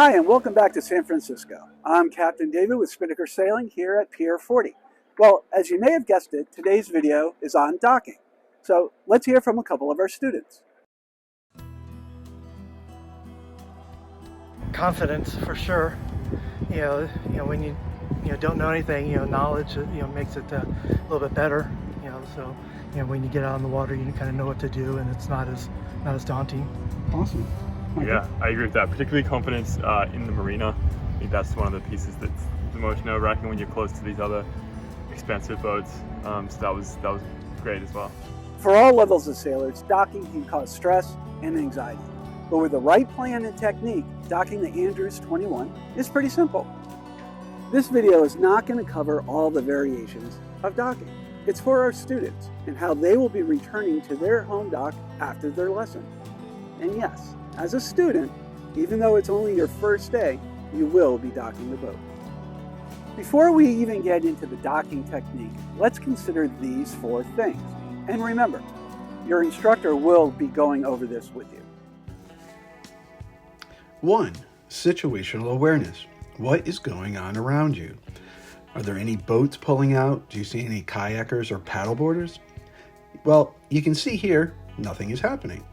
Hi, and welcome back to San Francisco. I'm Captain David with Spinnaker Sailing here at Pier 40. Well, as you may have guessed it, today's video is on docking. So let's hear from a couple of our students. Confidence for sure. You know when you don't know anything, knowledge makes it a little bit better. So when you get out on the water, you kind of know what to do, and it's not as daunting. Awesome. Yeah, I agree with that. Particularly confidence in the marina. I think that's one of the pieces that's the most nerve-wracking when you're close to these other expensive boats. So that was great as well. For all levels of sailors, docking can cause stress and anxiety. But with the right plan and technique, docking the Andrews 21 is pretty simple. This video is not going to cover all the variations of docking. It's for our students and how they will be returning to their home dock after their lesson. And yes, as a student, even though it's only your first day, you will be docking the boat. Before we even get into the docking technique, let's consider these 4 things. And remember, your instructor will be going over this with you. 1. Situational awareness. What is going on around you? Are there any boats pulling out? Do you see any kayakers or paddleboarders? Well, you can see here, nothing is happening.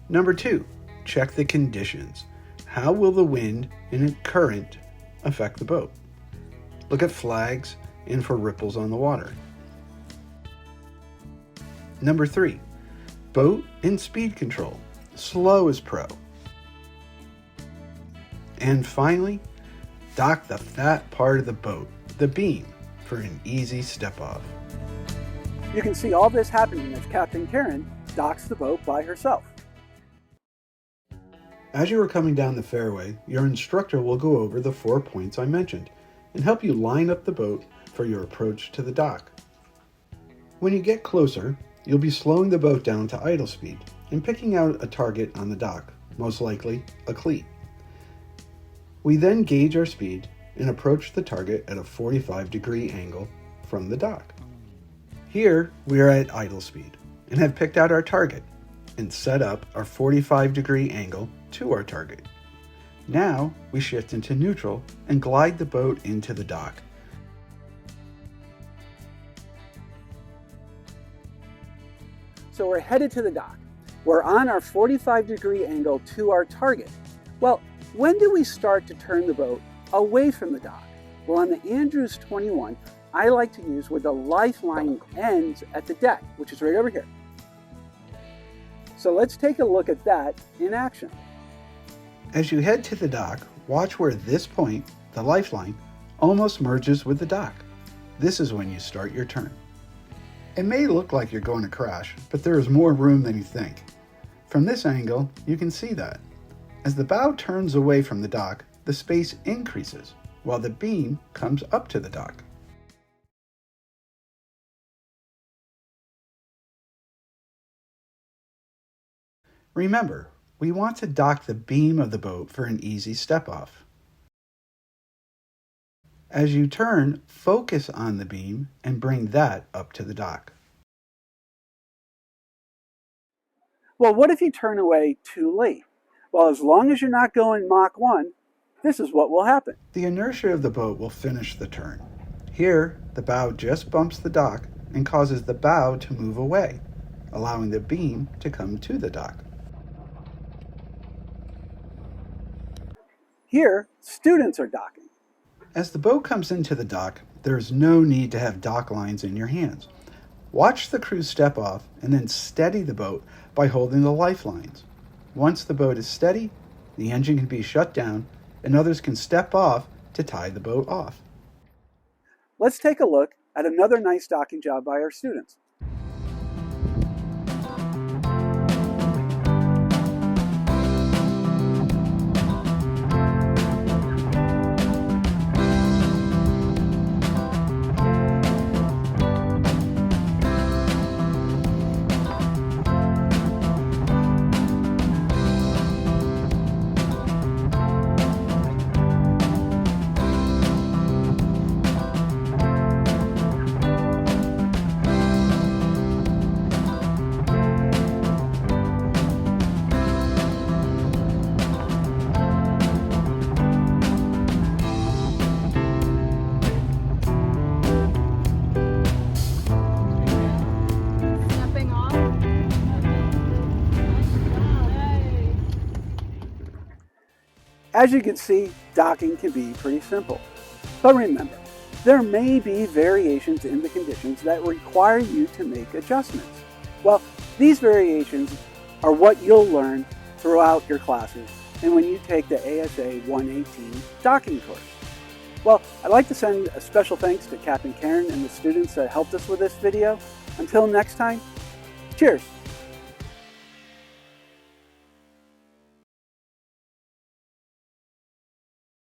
Number 2, check the conditions. How will the wind and current affect the boat? Look at flags and for ripples on the water. Number 3, boat and speed control. Slow is pro. And finally, dock the fat part of the boat, the beam, for an easy step off. You can see all this happening as Captain Karen docks the boat by herself. As you are coming down the fairway, your instructor will go over the 4 points I mentioned and help you line up the boat for your approach to the dock. When you get closer, you'll be slowing the boat down to idle speed and picking out a target on the dock, most likely a cleat. We then gauge our speed and approach the target at a 45-degree angle from the dock. Here, we are at idle speed and have picked out our target and set up our 45-degree angle to our target. Now, we shift into neutral and glide the boat into the dock. So we're headed to the dock. We're on our 45-degree angle to our target. Well, when do we start to turn the boat away from the dock? Well, on the Andrews 21, I like to use where the lifeline ends at the deck, which is right over here. So let's take a look at that in action. As you head to the dock, watch where this point, the lifeline, almost merges with the dock. This is when you start your turn. It may look like you're going to crash, but there is more room than you think. From this angle, you can see that. As the bow turns away from the dock, the space increases, while the beam comes up to the dock. Remember, we want to dock the beam of the boat for an easy step-off. As you turn, focus on the beam and bring that up to the dock. Well, what if you turn away too late? Well, as long as you're not going Mach 1, this is what will happen. The inertia of the boat will finish the turn. Here, the bow just bumps the dock and causes the bow to move away, allowing the beam to come to the dock. Here, students are docking. As the boat comes into the dock, there is no need to have dock lines in your hands. Watch the crew step off and then steady the boat by holding the lifelines. Once the boat is steady, the engine can be shut down and others can step off to tie the boat off. Let's take a look at another nice docking job by our students. As you can see, docking can be pretty simple. But remember, there may be variations in the conditions that require you to make adjustments. Well, these variations are what you'll learn throughout your classes and when you take the ASA 118 docking course. Well, I'd like to send a special thanks to Captain Karen and the students that helped us with this video. Until next time, cheers!